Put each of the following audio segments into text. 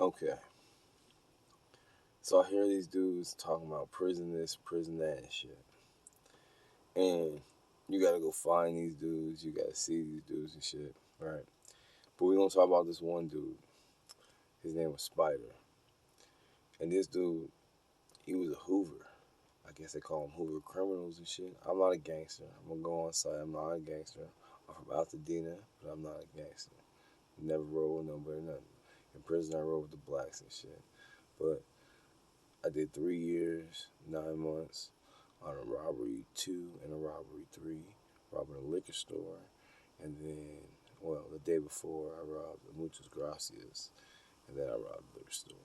Okay. So I hear these dudes talking about prison this, prison that, and shit. And you gotta go find these dudes. You gotta see these dudes and shit, right? But we gonna talk about this one dude. His name was Spider, and this dude, he was a hoover. I guess they call them hoover criminals and shit. I'm not a gangster. I'm gonna go on site. I'm not a gangster. I'm from Altadena, but I'm not a gangster. Never rode with nobody, nothing. In prison, I rode with the blacks and shit. But I did 3 years, 9 months on a robbery 2 and a robbery 3, robbing a liquor store. And then, well, the day before, I robbed the Muchas Gracias. And then I robbed the liquor store.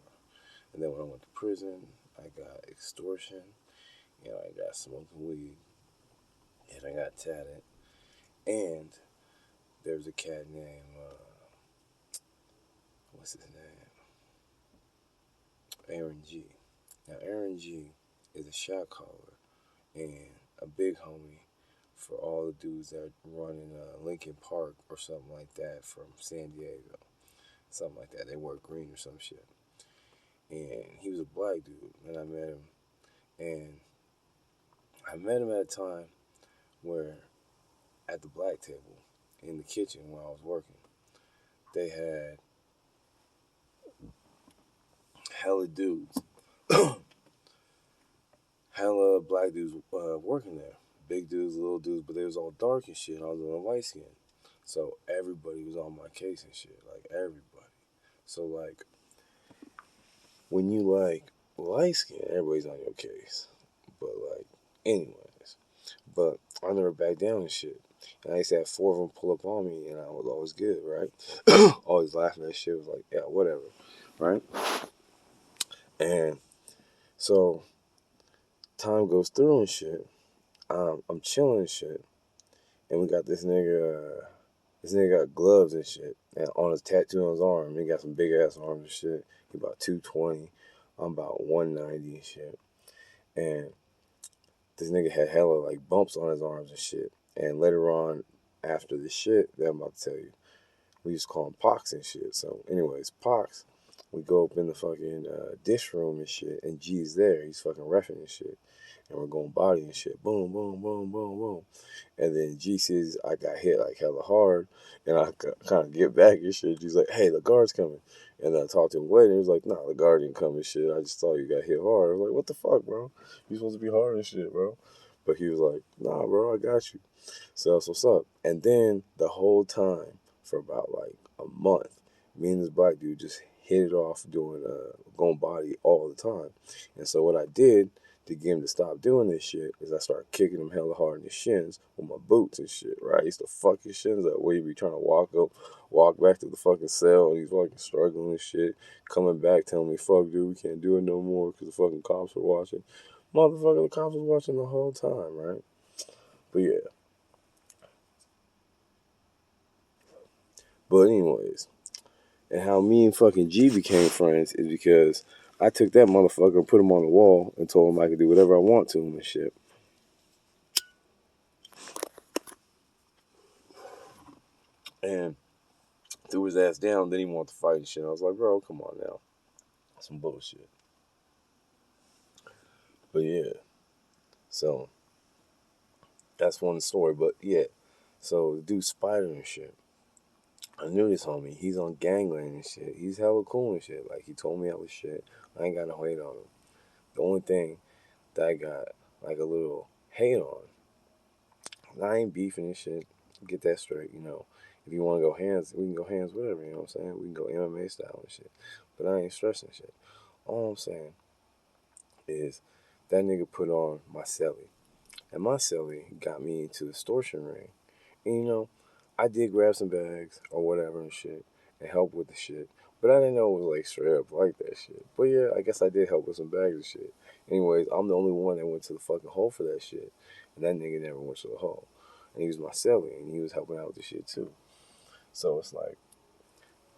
And then when I went to prison, I got extortion. And I got smoking weed. And I got tatted. And there was a cat named, what's his name? Aron G. Now, Aron G is a shot caller and a big homie for all the dudes that run in Lincoln Park or something like that from San Diego. Something like that. They wear green or some shit. And he was a black dude, and I met him. And I met him at a time where at the black table in the kitchen while I was working, they had hella dudes, hella black dudes working there. Big dudes, little dudes, but they was all dark and shit. And I was on white skin. So everybody was on my case and shit. Like everybody. So like when you like light skin, everybody's on your case. But like anyways. But I never backed down and shit. And I used to have 4 of them pull up on me and I was always good, right? Always laughing at shit. Was like, yeah, whatever. Right? And so time goes through and shit. I'm chilling and shit. And we got this nigga. This nigga got gloves and shit, and on his tattoo on his arm, he got some big ass arms and shit. He about 220, I'm about 190 and shit. And this nigga had hella like bumps on his arms and shit. And later on, after the shit that I'm about to tell you, we used to call him Pox and shit. So, anyways, Pox, we go up in the fucking dish room and shit, and G's there. He's fucking reffing and shit. And we're going body and shit. Boom, boom, boom, boom, boom. And then G says I got hit like hella hard. And I kind of get back and shit. G's like, hey, the guard's coming. And then I talked to him later. He was like, nah, the guard didn't come and shit. I just thought you got hit hard. I was like, what the fuck, bro? You supposed to be hard and shit, bro. But he was like, nah, bro, I got you. So that's what's up. And then the whole time, for about like a month, me and this black dude just hit it off doing going body all the time. And so what I did to get him to stop doing this shit is I started kicking him hella hard in his shins with my boots and shit, right? I used to fuck his shins up where he'd be trying to walk back to the fucking cell and he's fucking struggling and shit, coming back telling me, fuck dude, we can't do it no more because the fucking cops were watching. Motherfucker, the cops was watching the whole time, right? But yeah. But anyways, and how me and fucking G became friends is because I took that motherfucker and put him on the wall and told him I could do whatever I want to him and shit. And threw his ass down, then he wanted to fight and shit. I was like, bro, come on now. Some bullshit. But yeah. So that's one story. But yeah. So the dude Spider and shit. I knew this homie. He's on gangland and shit. He's hella cool and shit. Like he told me I was shit. I ain't got no hate on him. The only thing that I got like a little hate on. I ain't beefing and shit. Get that straight, you know. If you want to go hands, we can go hands, whatever, you know what I'm saying? We can go MMA style and shit. But I ain't stressing shit. All I'm saying is that nigga put on my celly. And my celly got me into the extortion ring. And you know, I did grab some bags or whatever and shit and help with the shit. But I didn't know it was like straight up like that shit. But yeah, I guess I did help with some bags and shit. Anyways, I'm the only one that went to the fucking hole for that shit. And that nigga never went to the hole. And he was my celly and he was helping out with the shit too. So it's like,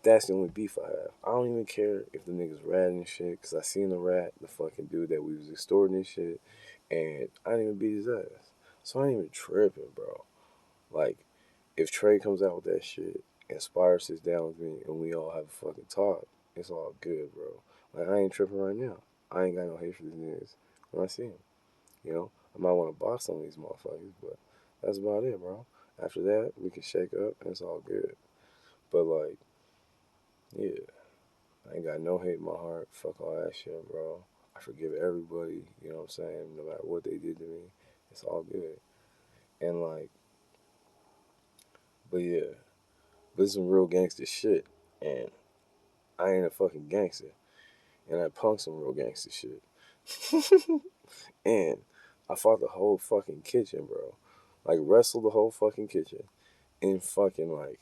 that's the only beef I have. I don't even care if the niggas ratting and shit, because I seen the rat, the fucking dude that we was extorting and shit, and I didn't even beat his ass. So I ain't even tripping, bro. Like, if Trey comes out with that shit and Spire sits down with me and we all have a fucking talk It's all good, bro. Like, I ain't tripping right now. I ain't got no hate for these niggas when I see them. You know, I might want to box some of these motherfuckers, but that's about it, bro. After that, we can shake up and it's all good. But, like, yeah, I ain't got no hate in my heart. Fuck all that shit, bro. I forgive everybody, you know what I'm saying? No matter what they did to me, it's all good. And, like, but yeah, this is some real gangster shit. And I ain't a fucking gangster. And I punked some real gangster shit. And I fought the whole fucking kitchen, bro. Like, wrestled the whole fucking kitchen in fucking, like,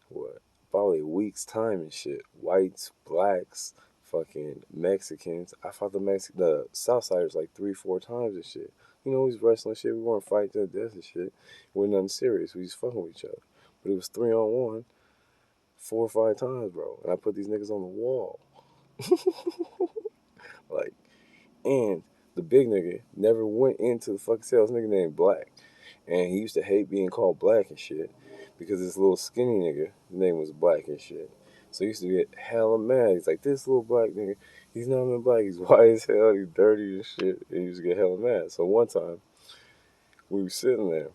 what? Probably a week's time and shit. Whites, blacks, fucking Mexicans. I fought the Southsiders like 3-4 times and shit. You know, we was wrestling shit. We weren't fighting to the death and shit. It wasn't nothing serious. We just fucking with each other. But it was 3-on-1, 4 or 5 times, bro. And I put these niggas on the wall. Like, and the big nigga never went into the fucking cell. This nigga named Black. And he used to hate being called Black and shit. Because this little skinny nigga, his name was Black and shit. So he used to get hella mad. He's like, this little black nigga, he's not even black. He's white as hell. He's dirty and shit. And he used to get hella mad. So one time, we were sitting there.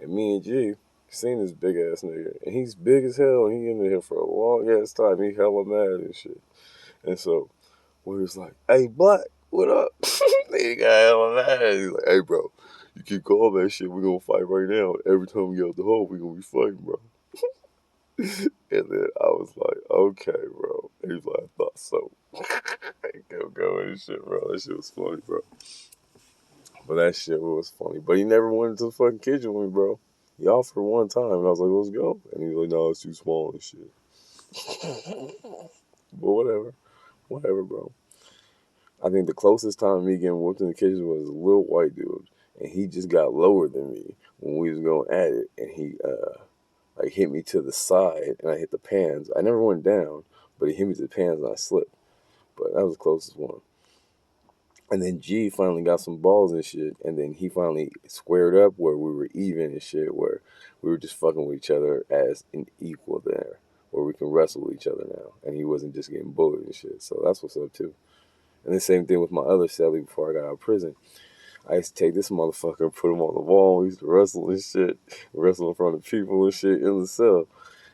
And me and G seen this big ass nigga. And he's big as hell. And he in there for a long ass time. He hella mad and shit. And so we was like, hey, Black, what up? Nigga got hella mad. He's like, hey, bro, you keep calling that shit, we gonna fight right now. Every time we get out the hole, we gonna be fighting, bro. And then I was like, okay, bro. And he's like, I thought so. I kept going and shit, bro. That shit was funny, bro. But that shit was funny. But he never went into the fucking kitchen with me, bro. He offered one time, and I was like, let's go. And he was like, no, it's too small and shit. But whatever. Whatever, bro. I think the closest time me getting whooped in the kitchen was a little white dude. And he just got lower than me when we was going at it. And he, like, hit me to the side, and I hit the pans. I never went down, but he hit me to the pans, and I slipped. But that was the closest one. And then G finally got some balls and shit, and then he finally squared up where we were even and shit, where we were just fucking with each other as an equal there, where we can wrestle with each other now, and he wasn't just getting bullied and shit. So that's what's up too. And the same thing with my other celly before I got out of prison. I used to take this motherfucker and put him on the wall. We used to wrestle and shit, wrestle in front of people and shit in the cell.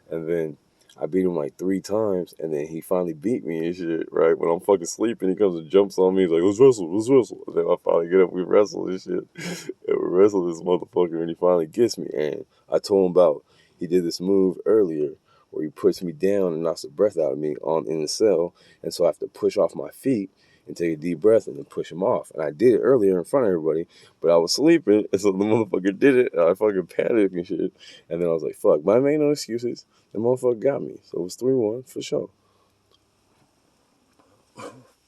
And then I beat him like 3 times, and then he finally beat me and shit, right? When I'm fucking sleeping, he comes and jumps on me. He's like, let's wrestle, let's wrestle. And then I finally get up, we wrestle and shit. And we wrestle this motherfucker, and he finally gets me. And I told him about, he did this move earlier where he puts me down and knocks the breath out of me in the cell. And so I have to push off my feet and take a deep breath and then push him off. And I did it earlier in front of everybody, but I was sleeping, and so the motherfucker did it, and I fucking panicked and shit. And then I was like, fuck, but I made no excuses. The motherfucker got me. So it was 3-1 for sure.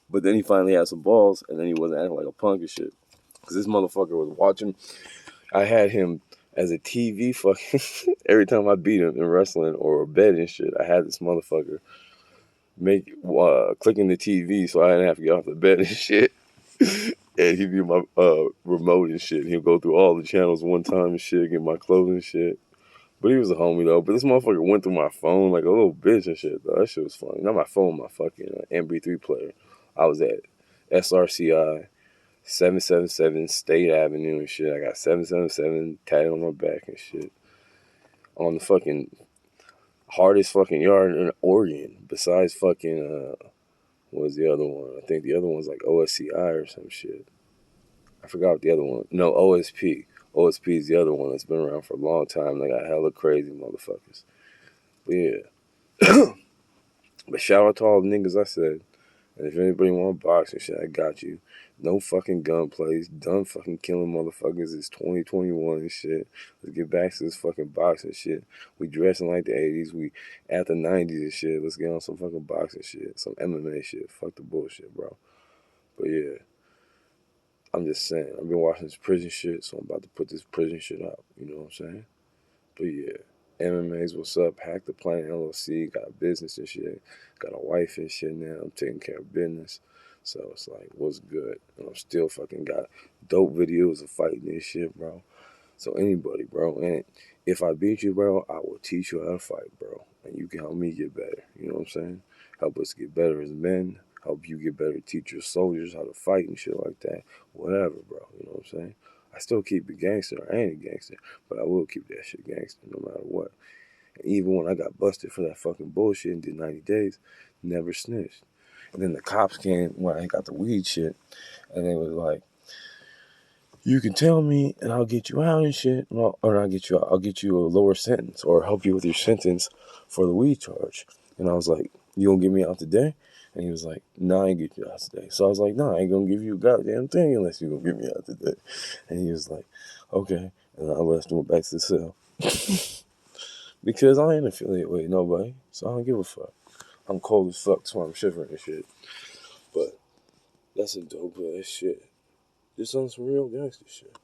But then he finally had some balls, and then he wasn't acting like a punk and shit. Because this motherfucker was watching. I had him as a TV fucking. Every time I beat him in wrestling or bed and shit, I had this motherfucker clicking the TV so I didn't have to get off the bed and shit. And he'd be my remote and shit. He'd go through all the channels one time and shit, get my clothes and shit. But he was a homie though. But this motherfucker went through my phone like a little bitch and shit though. That shit was funny. Not my phone, my fucking MP3 player. I was at srci 777 State Avenue and shit. I got 777 tatted on my back and shit. On the fucking hardest fucking yard in Oregon. Besides fucking what was the other one? I think the other one's like OSCI or some shit. I forgot what the other one. No, OSP. OSP is the other one that's been around for a long time. They got hella crazy motherfuckers. But yeah. But shout out to all the niggas I said. And if anybody want to box and shit, I got you. No fucking gunplays. Done fucking killing motherfuckers. It's 2021 and shit. Let's get back to this fucking boxing shit. We dressing like the 80s. We at the 90s and shit. Let's get on some fucking boxing shit. Some MMA shit. Fuck the bullshit, bro. But yeah. I'm just saying. I've been watching this prison shit, so I'm about to put this prison shit up. You know what I'm saying? But yeah. MMA's what's up. Hack the Planet LLC. Got a business and shit. Got a wife and shit now. I'm taking care of business. So it's like, what's good? And I'm still fucking got dope videos of fighting this shit, bro. So anybody, bro. And if I beat you, bro, I will teach you how to fight, bro. And you can help me get better. You know what I'm saying? help us get better as men, help you get better, teach your soldiers how to fight and shit like that. Whatever, bro. You know what I'm saying? I still keep it gangster. I ain't a gangster, but I will keep that shit gangster no matter what. And even when I got busted for that fucking bullshit and did 90 days, never snitched. And then the cops came when I got the weed shit, and they was like, "You can tell me, and I'll get you out and shit, or not get you out. I'll get you a lower sentence, or help you with your sentence for the weed charge." And I was like, "You gonna get me out today?" And he was like, "Nah, I ain't get you out today." So I was like, "Nah, I ain't gonna give you a goddamn thing unless you gonna get me out today." And he was like, "Okay." And I left him back to the cell because I ain't affiliated with nobody, so I don't give a fuck. I'm cold as fuck, so I'm shivering and shit. But that's a dope ass shit. Just on some real gangster shit.